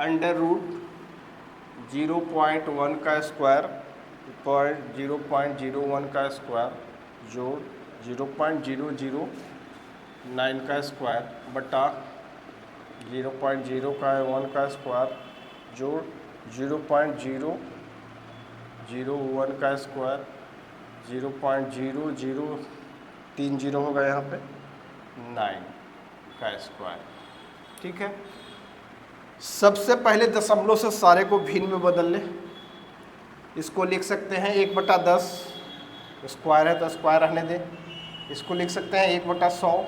Under root 0.1 का square 0.01 का square जोड़ 0.009 का स्क्वायर बटा 0.001 का स्क्वायर जोड़ 0.001 का स्क्वायर 0.0030 होगा यहाँ पे 9 का स्क्वायर। ठीक है, सबसे पहले दशमलव से सारे को भिन्न में बदल लें। इसको लिख सकते हैं 1/10, स्क्वायर है तो स्क्वायर रहने दें। इसको लिख सकते हैं 1/100,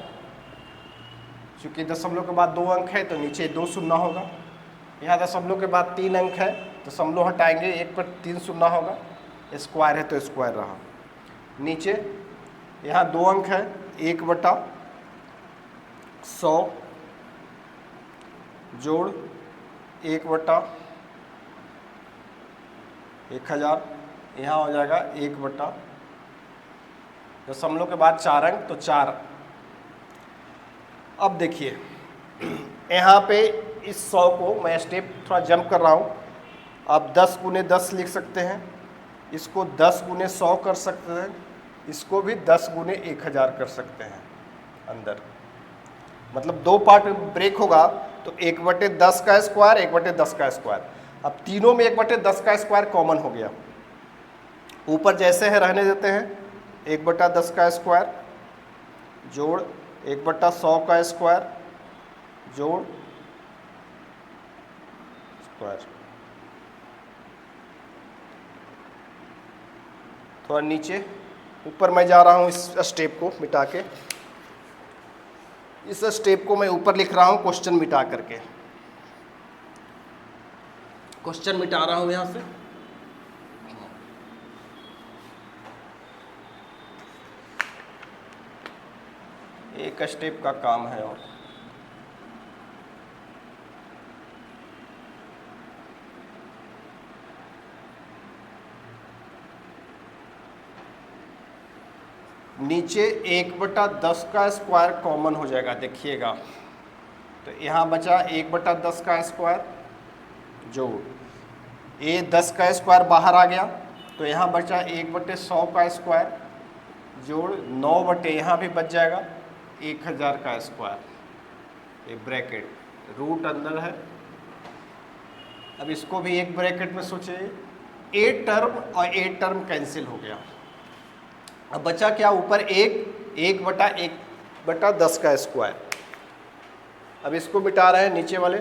चूँकि दशमलव के बाद 2 अंक है तो नीचे 2 शून्य होगा। यहाँ दशमलव के बाद 3 अंक है, दशमलव हटाएंगे 1 पर 3 शून्य होगा, स्क्वायर है तो स्क्वायर रहा। नीचे यहाँ 2 अंक है, 1/100 जोड़ 1/1000, यहाँ हो जाएगा 1/, दशमलव के बाद 4 अंक तो 4। अब देखिए यहाँ पे इस 100 को मैं स्टेप थोड़ा जंप कर रहा हूँ। आप 10 × 10 लिख सकते हैं, इसको 10 × 100 कर सकते हैं, इसको भी 10 × 1000 कर सकते हैं अंदर। मतलब 2 पार्ट ब्रेक होगा तो 1/10 का स्क्वायर 1/10 का स्क्वायर। अब तीनों में 1/10 का स्क्वायर कॉमन हो गया, ऊपर जैसे है रहने देते हैं। 1/10 का स्क्वायर जोड़ 1/100 का स्क्वायर जोड़ स्क्वायर। थोड़ा नीचे ऊपर मैं जा रहा हूँ, इस स्टेप को मिटा के, इस स्टेप को मैं ऊपर लिख रहा हूँ क्वेश्चन मिटा करके। क्वेश्चन मिटा रहा हूँ यहाँ से। एक स्टेप का काम है और नीचे 1/10 का स्क्वायर कॉमन हो जाएगा, देखिएगा। तो यहाँ बचा 1/10 का स्क्वायर जोड़ 10 का स्क्वायर बाहर आ गया तो यहाँ बचा 1/100 का स्क्वायर जोड़ 9 यहाँ भी बच जाएगा 1000 का स्क्वायर। ये ब्रैकेट रूट अंदर है। अब इसको भी एक ब्रैकेट में सोचिए, 8 टर्म और 8 टर्म कैंसिल हो गया। अब बचा क्या, ऊपर 1/10 का स्क्वायर। अब इसको मिटा रहे हैं नीचे वाले।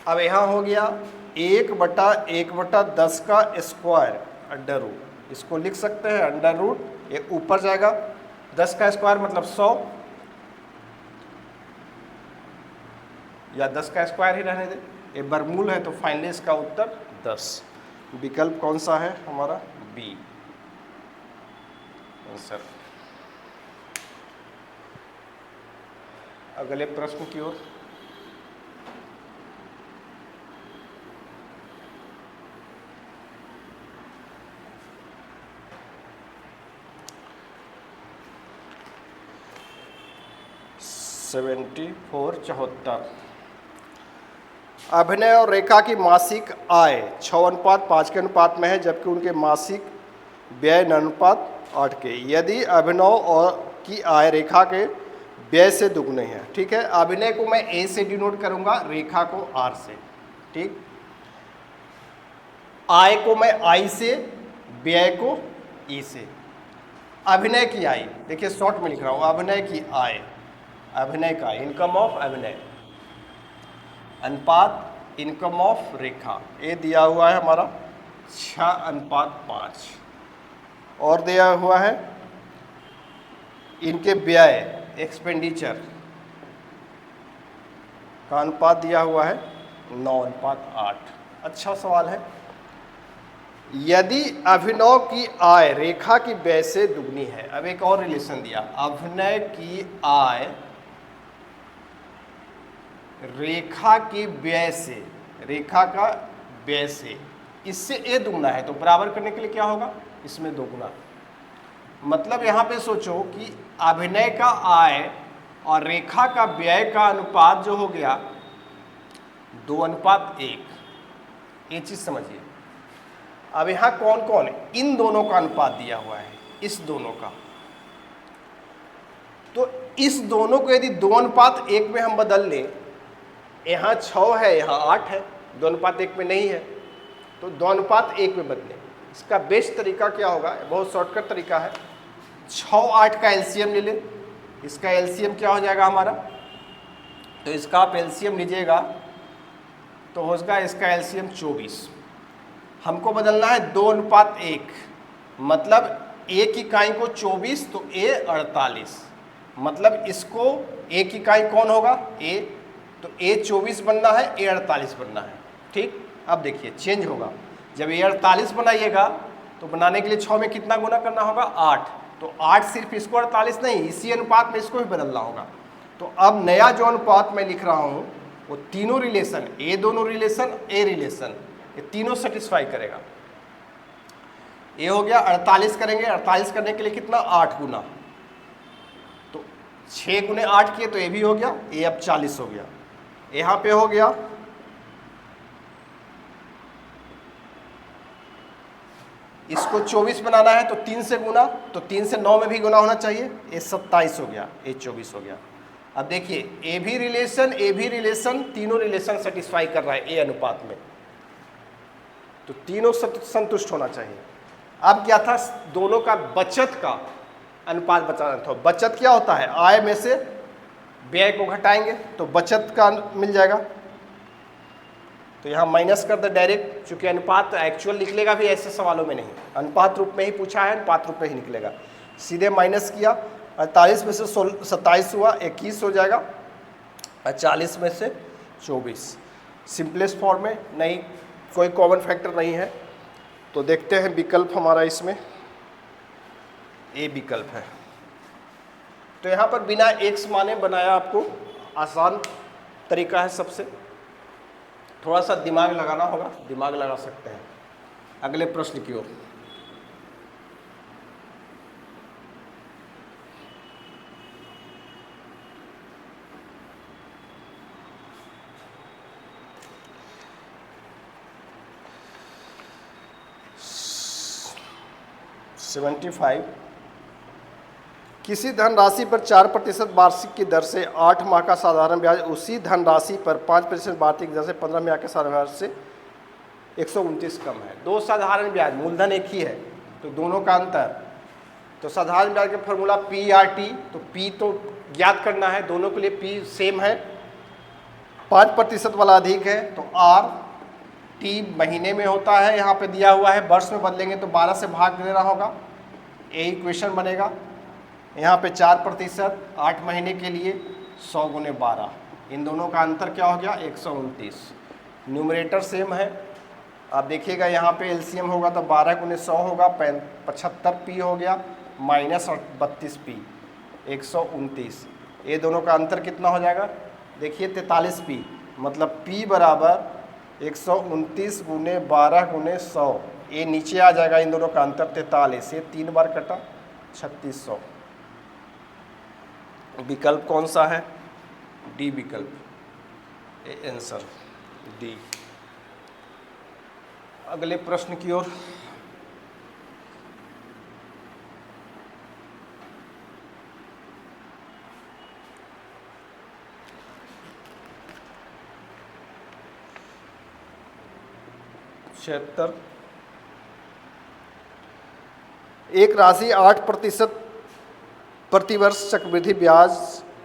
अब यहाँ हो गया 1/10 का स्क्वायर अंडर रूट। इसको लिख सकते हैं अंडर रूट, ये ऊपर जाएगा 10 का स्क्वायर मतलब 100, या 10 का स्क्वायर ही रहने दें, ये बर्मूल है तो फाइनली इसका उत्तर 10। विकल्प कौन सा है हमारा, बी आंसर। अगले प्रश्न की ओर। अभिनय और रेखा की मासिक आय 6:5 के अनुपात में है, जबकि उनके मासिक व्यय 9:8 के। यदि अभिनव और की आय रेखा के व्यय से दुगने हैं। ठीक है, अभिनय को मैं ए से डिनोट करूंगा, रेखा को आर से। ठीक, आय को मैं आई से, व्यय को ई से। अभिनय की आय देखिए शॉर्ट में लिख रहा हूँ, अभिनय की आय, अभिनय का इनकम ऑफ अभिनय अनुपात इनकम ऑफ रेखा, ये दिया हुआ है हमारा 6:5। और दिया हुआ है इनके व्यय एक्सपेंडिचर का अनुपात दिया हुआ है 9:8। अच्छा सवाल है। यदि अभिनव की आय रेखा की व्यय से दुगनी है। अब एक और रिलेशन दिया, अभिनय की आय रेखा की व्यय से, रेखा का व्यय से, इससे ए दुगना है तो बराबर करने के लिए क्या होगा, इसमें दोगुना। मतलब यहाँ पे सोचो कि अभिनय का आय और रेखा का व्यय का अनुपात जो हो गया 2:1। ये चीज समझिए। अब यहां कौन कौन है, इन दोनों का अनुपात दिया हुआ है, इस दोनों का। तो इस दोनों को यदि 2:1 में हम बदल लें, यहाँ 6 है यहाँ 8 है, 2:1 में नहीं है, तो 2:1 में बदलें। इसका बेस्ट तरीका क्या होगा, बहुत शॉर्टकट तरीका है, 6 8 का एलसीएम ले लें। इसका एलसीएम क्या हो जाएगा हमारा, तो इसका आप एलसीएम लीजिएगा तो होगा इसका एलसीएम 24। हमको बदलना है 2:1, मतलब एक इकाई को 24 तो ए 48, मतलब इसको एक इकाई कौन होगा ए, तो ए 24 बनना है, ए 48 बनना है। ठीक, अब देखिए चेंज होगा। जब ए 48 बनाइएगा तो बनाने के लिए 6 में कितना गुना करना होगा 8, तो 8 सिर्फ इसको 48 नहीं, इसी अनुपात में इसको भी बदलना होगा। तो अब नया जो अनुपात मैं लिख रहा हूँ वो तीनों रिलेशन, ए दोनों रिलेशन, ए रिलेशन, ये तीनों सेटिस्फाई करेगा। ए हो गया 48 करेंगे, 48 करने के लिए कितना 8 गुना, तो 6 गुने 8 किए तो ए भी हो गया, ए अब 40 हो गया। यहाँ पे हो गया इसको 24 बनाना है तो 3 से गुना, तो 3 से 9 में भी गुना होना चाहिए, ए 27 हो गया, ए 24 हो गया। अब देखिए ए भी रिलेशन, तीनों रिलेशन सेटिस्फाई कर रहा है ए अनुपात में, तो तीनों संतुष्ट होना चाहिए। अब क्या था, दोनों का बचत का अनुपात बचाना था। बचत क्या होता है, आय में से व्यय को घटाएंगे तो बचत का मिल जाएगा। तो यहाँ माइनस कर दे डायरेक्ट, चूंकि अनुपात एक्चुअल निकलेगा भी ऐसे सवालों में नहीं, अनुपात रूप में ही पूछा है, अनुपात रूप में ही निकलेगा। सीधे माइनस किया, 48 में से 27 हुआ, 21 हो जाएगा, और 40 में से 24। सिंपलेस्ट फॉर्म में, नहीं कोई कॉमन फैक्टर नहीं है। तो देखते हैं विकल्प हमारा इसमें ए विकल्प है। तो यहाँ पर बिना एक्स माने बनाया, आपको आसान तरीका है सबसे, थोड़ा सा दिमाग लगाना होगा, दिमाग लगा सकते हैं। अगले प्रश्न की ओर। किसी धनराशि पर 4% वार्षिक की दर से 8 माह का साधारण ब्याज उसी धनराशि पर 5% वार्षिक दर से 15 माह के साधारण ब्याज से 129 कम है। दो साधारण ब्याज, मूलधन एक ही है, तो दोनों का अंतर। तो साधारण ब्याज का फॉर्मूला पी आर टी, तो पी तो ज्ञात करना है, दोनों के लिए पी सेम है, 5% वाला अधिक है, तो आर टी महीने में होता है, यहाँ पे दिया हुआ है, वर्ष में बदलेंगे तो 12 से भाग देना होगा, ये इक्वेशन बनेगा। यहाँ पे 4%, 8 महीने के लिए 100 गुने 12, इन दोनों का अंतर क्या हो गया 129। न्यूमरेटर सेम है, आप देखिएगा यहाँ पे एलसीएम होगा तो 12 गुने 100 होगा, 75 पी हो गया, माइनस 32 पी, 129। ये दोनों का अंतर कितना हो जाएगा, देखिए 43 पी, मतलब पी बराबर 129 गुने 12 गुने 100, ये नीचे आ जाएगा, इन दोनों का अंतर 43, ये 3 बार कटा 3600। विकल्प कौन सा है, डी विकल्प, आंसर डी। अगले प्रश्न की ओर। एक राशि 8% प्रतिवर्ष चक्रवृद्धि ब्याज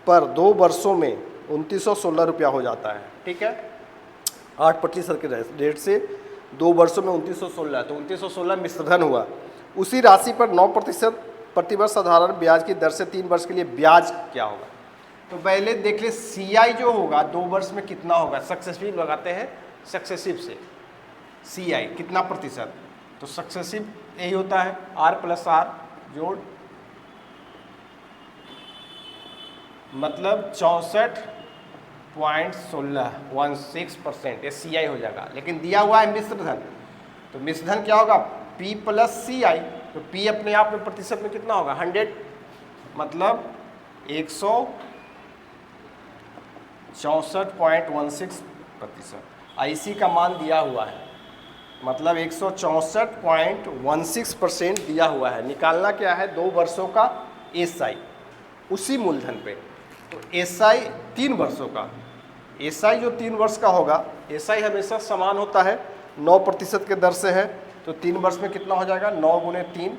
पर 2 वर्षों में 2916 रुपया हो जाता है। ठीक है, 8% के रेट से 2 वर्षों में 2916, तो 2916 मिश्रधन हुआ। उसी राशि पर 9% प्रतिवर्ष साधारण ब्याज की दर से 3 वर्ष के लिए ब्याज क्या होगा। तो पहले देख ले सीआई जो होगा 2 वर्ष में कितना होगा, सक्सेसिव लगाते हैं, सक्सेसिव से सीआई कितना प्रतिशत, तो सक्सेसिव यही होता है आर प्लस आर जोड़, मतलब 64.16% ये सीआई हो जाएगा। लेकिन दिया हुआ है मिश्रधन, तो मिश्रधन क्या होगा पी प्लस सीआई, तो पी अपने आप में प्रतिशत में कितना होगा 100, मतलब 100 64.16%। IC का मान दिया हुआ है, मतलब 164.16% दिया हुआ है। निकालना क्या है, 2 वर्षों का SI उसी मूलधन पे। तो SI 3 वर्षों का, SI जो 3 वर्ष का होगा, SI हमेशा समान होता है, 9% के दर से है, तो 3 वर्ष में कितना हो जाएगा, 9 गुने 3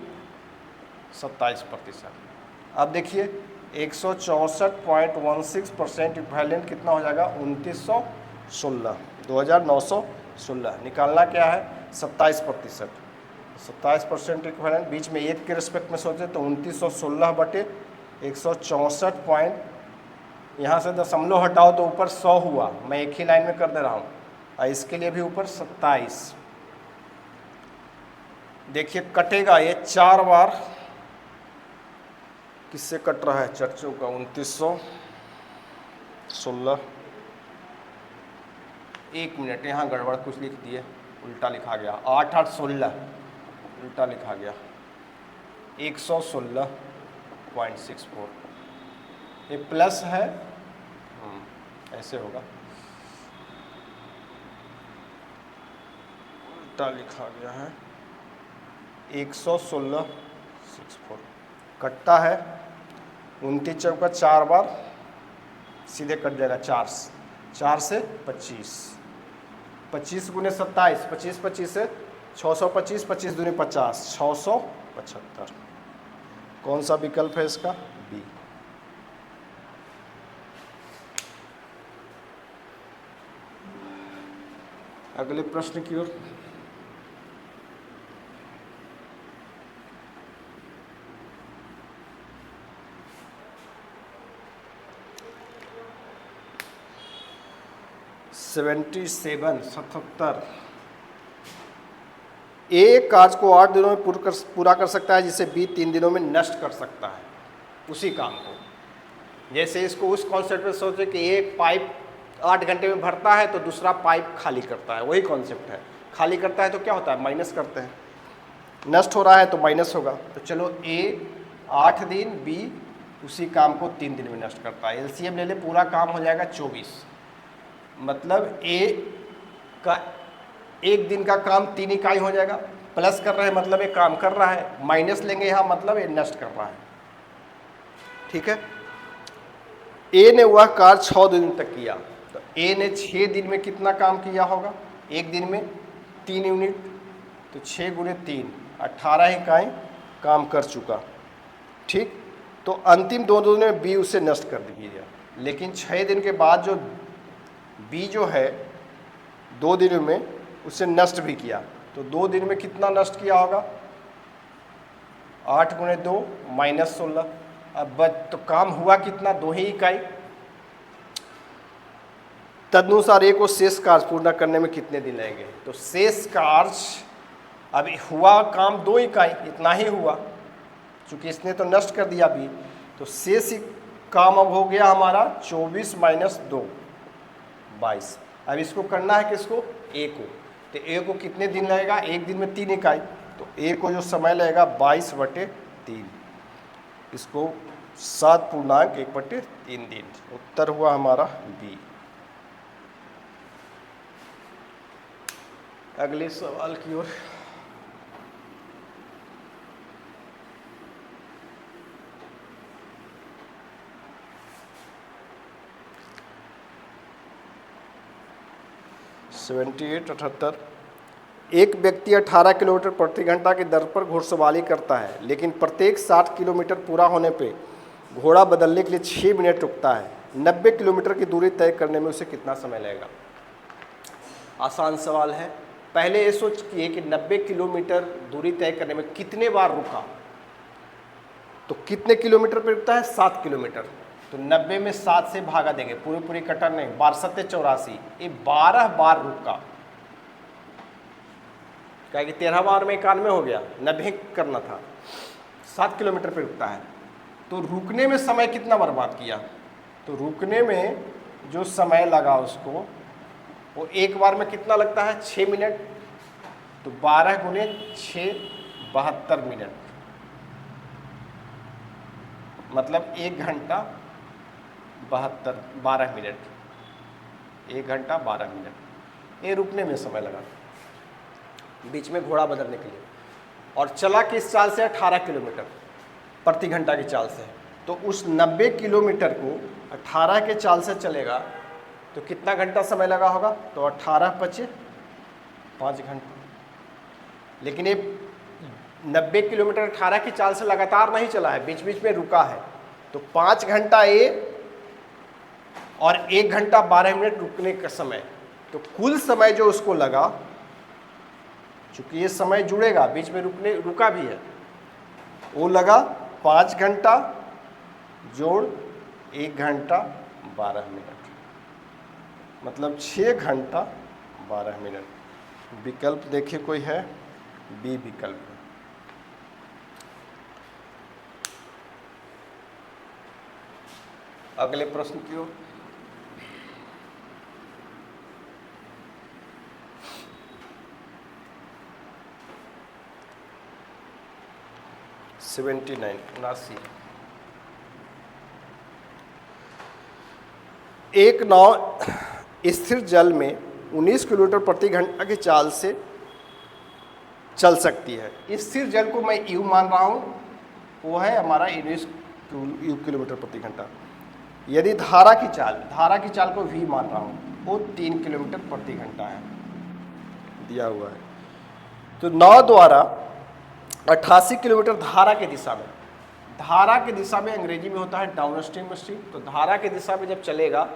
27%। अब देखिए 164.16% इक्विवेलेंट कितना हो जाएगा, 2916, 2916। निकालना क्या है, 27%। 27% इक्विवेलेंट, बीच में 1 के रिस्पेक्ट में सोचे तो 2916 बटे 164 पॉइंट, यहाँ से दशमलव हटाओ तो ऊपर 100 हुआ, मैं एक ही लाइन में कर दे रहा हूँ, और इसके लिए भी ऊपर 27। देखिए कटेगा ये 4 बार, किससे कट रहा है, चर्चों का, 2916। 1 मिनट, यहाँ गड़बड़ कुछ लिख दिए, उल्टा लिखा गया, 8 8 16, उल्टा लिखा गया, 116.64। ये प्लस है, ऐसे होगा, उल्टा लिखा गया है, 116.64 कटता है, 29 चौका 4 बार, सीधे कट जाएगा, 4 से 25, 25 गुने 27, 25 25 से 625, 25 दूनी 50, 675। कौन सा विकल्प है इसका, बी। अगले प्रश्न की ओर। सतहत्तर। ए कार्य को 8 दिनों में पूरा कर सकता है, जिसे बी 3 दिनों में नष्ट कर सकता है उसी काम को। जैसे इसको उस कॉन्सेप्ट में सोचे कि एक पाइप 8 घंटे में भरता है तो दूसरा पाइप खाली करता है, वही कॉन्सेप्ट है। खाली करता है तो क्या होता है, माइनस करते हैं, नष्ट हो रहा है तो माइनस होगा। तो चलो ए 8 दिन, बी उसी काम को 3 दिन में नष्ट करता है। एलसीएम ले ले, पूरा काम हो जाएगा 24, मतलब ए का 1 दिन का काम 3 इकाई हो जाएगा। प्लस कर रहे हैं मतलब ये काम कर रहा है, माइनस लेंगे यहाँ मतलब ये नष्ट कर रहा है। ठीक है, ए ने वह कार्य 6 दिन तक किया, तो ए ने 6 दिन में कितना काम किया होगा, 1 दिन में 3 यूनिट, तो 6 गुणे 3 18 इकाई काम कर चुका। ठीक, तो अंतिम 2 दिन में बी उसे नष्ट कर दीजिए। लेकिन 6 दिन के बाद जो बी जो है 2 दिनों में उसे नष्ट भी किया, तो 2 दिन में कितना नष्ट किया होगा, 8 गुणे 2 माइनस 16। अब तो काम हुआ कितना, 2 ही इकाई। तदनुसार ए को शेष कार्य पूर्ण करने में कितने दिन लगेंगे, तो शेष कार्य, अब हुआ काम 2 इकाई, इतना ही हुआ, चूंकि इसने तो नष्ट कर दिया बी, तो शेष काम अब हो गया हमारा 24 माइनस 2 22। अब इसको करना है किसको, ए को, तो ए को कितने दिन लगेगा, 1 दिन में 3 इकाई, तो ए को जो समय लगेगा 22/3, इसको 7.1/3 दिन। उत्तर हुआ हमारा बी। अगले सवाल की ओर। एक व्यक्ति 18 किलोमीटर प्रति घंटा की दर पर घुड़सवारी करता है, लेकिन प्रत्येक 60 किलोमीटर पूरा होने पे घोड़ा बदलने के लिए 6 मिनट रुकता है। 90 किलोमीटर की दूरी तय करने में उसे कितना समय लगेगा। आसान सवाल है। पहले ये सोचिए कि 90 किलोमीटर दूरी तय करने में कितने बार रुका, तो कितने किलोमीटर पर रुकता है, 7 किलोमीटर, तो 90 में 7 से भागा देंगे, पूरी कटर नहीं, 12 84, ये 12 बार रुका। क्या कि 13 बार में 91 हो गया, 90 करना था, 7 किलोमीटर पे रुकता है। तो रुकने में समय कितना बर्बाद किया, तो रुकने में जो समय लगा उसको, वो एक बार में कितना लगता है, 6 मिनट, तो 12 गुने 6 72 मिनट, मतलब 1 घंटा 12 मिनट। 1 घंटा 12 मिनट। ये रुकने में समय लगा बीच में घोड़ा बदलने के लिए। और चला किस चाल से? 18 किलोमीटर प्रति घंटा की चाल से। तो उस 90 किलोमीटर को 18 के चाल से चलेगा तो कितना घंटा समय लगा होगा? तो 18 × 5 घंटा। लेकिन ये 90 किलोमीटर 18 की चाल से लगातार नहीं चला है, बीच बीच में रुका है। तो 5 घंटा ये और 1 घंटा 12 मिनट रुकने का समय। तो कुल समय जो उसको लगा, चूंकि ये समय जुड़ेगा, बीच में रुका भी है, वो लगा 5 घंटा जोड़ 1 घंटा 12 मिनट, मतलब 6 घंटा 12 मिनट। विकल्प देखिए कोई है? बी विकल्प। अगले प्रश्न की ओर। उनासी। एक नाव स्थिर जल में 19 किलोमीटर प्रति घंटा की चाल से चल सकती है। स्थिर जल को मैं यू मान रहा हूँ, वो है हमारा 19 किलोमीटर प्रति घंटा। यदि धारा की चाल को वी मान रहा हूँ, वो 3 किलोमीटर प्रति घंटा है, दिया हुआ है। तो नाव द्वारा 88 किलोमीटर धारा की दिशा में अंग्रेजी में होता है डाउन स्ट्रीम। तो धारा की दिशा में जब चलेगा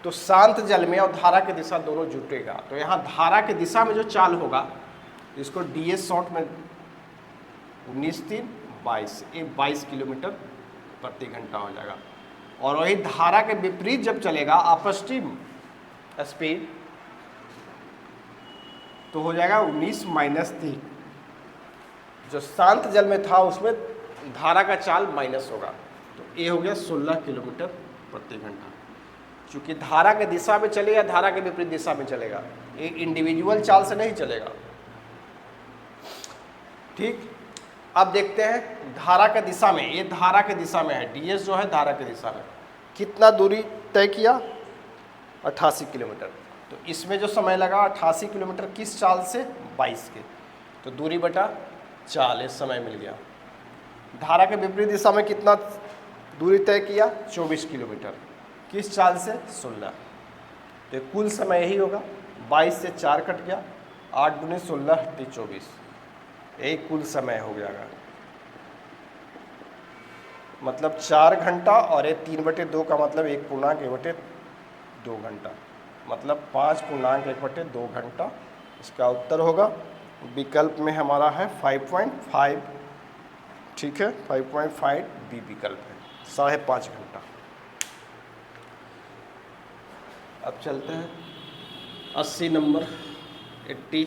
तो शांत जल में और धारा की दिशा दोनों जुटेगा। तो यहाँ धारा की दिशा में जो चाल होगा, इसको ds शॉर्ट में 19×3 22, ये 22 किलोमीटर प्रति घंटा हो जाएगा। और वही धारा के विपरीत जब चलेगा अपस्ट्रीम स्पीड, तो हो जाएगा 19-3। जो शांत जल में था उसमें धारा का चाल माइनस होगा, तो ये हो गया 16 किलोमीटर प्रति घंटा। चूंकि धारा के दिशा में चलेगा, धारा के विपरीत दिशा में चलेगा, ये इंडिविजुअल चाल से नहीं चलेगा। ठीक, अब देखते हैं धारा के दिशा में, ये धारा के दिशा में है, ds जो है धारा के दिशा में कितना दूरी तय किया? 88 किलोमीटर। तो इसमें जो समय लगा 88 किलोमीटर किस चाल से? 22 के। तो दूरी बटा 4 समय मिल गया। धारा के विपरीत दिशा में कितना दूरी तय किया? 24 किलोमीटर किस चाल से? 16। तो कुल समय यही होगा, 22 से 4 कट गया, 8 × 16 = 24, यही कुल समय हो जाएगा। मतलब 4 घंटा और ये 3/2 का मतलब 1.1/2 घंटा, मतलब 5.1/2 घंटा इसका उत्तर होगा। विकल्प में हमारा है 5.5। ठीक है, 5.5 बी विकल्प है, 5.5 घंटा। अब चलते हैं 80 नंबर 80।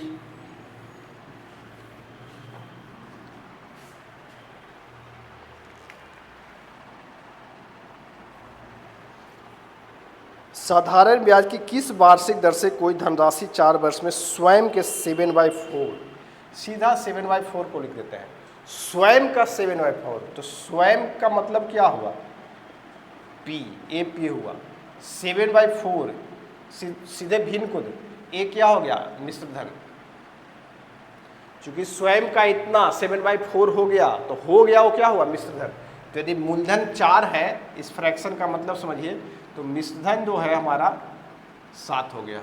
साधारण ब्याज की किस वार्षिक दर से कोई धनराशि 4 वर्ष में स्वयं के 7/4, सीधा 7/4 को लिख देते हैं, स्वयं का 7/4। तो स्वयं का मतलब क्या हुआ? P, AP हुआ। 7/4 सीधे भिन्न को दे, ए क्या हो गया? मिश्र धन। चूंकि स्वयं का इतना 7/4 हो गया, तो हो गया वो क्या हुआ? मिश्र धन। तो यदि मूलधन 4 है, इस फ्रैक्शन का मतलब समझिए, तो मिश्र धन जो है हमारा 7 हो गया।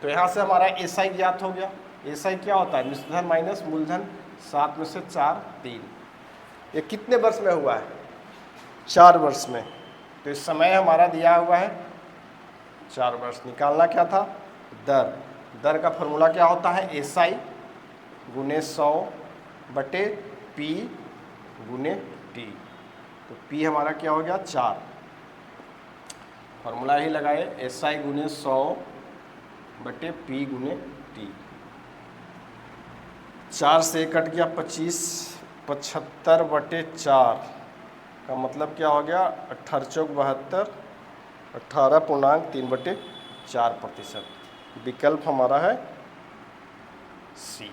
तो यहाँ से हमारा SI ज्ञात हो गया। SI क्या होता है? मिश्र धन माइनस मूलधन, 7 में से 4 3। ये कितने वर्ष में हुआ है? 4 वर्ष में। तो इस समय हमारा दिया हुआ है 4 वर्ष। निकालना क्या था? दर का फॉर्मूला क्या होता है? SI × 100/P × T। तो P हमारा क्या हो गया? 4। फॉर्मूला ही लगाए, SI × 100/P × T। 4 से कट गया 25, 75/4 का मतलब क्या हो गया? 18×4 = 72, 18.3/4%। विकल्प हमारा है C।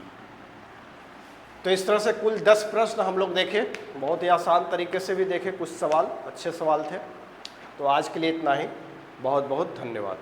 तो इस तरह से कुल 10 प्रश्न हम लोग देखे, बहुत ही आसान तरीके से भी देखे, कुछ सवाल अच्छे सवाल थे। तो आज के लिए इतना ही, बहुत बहुत धन्यवाद।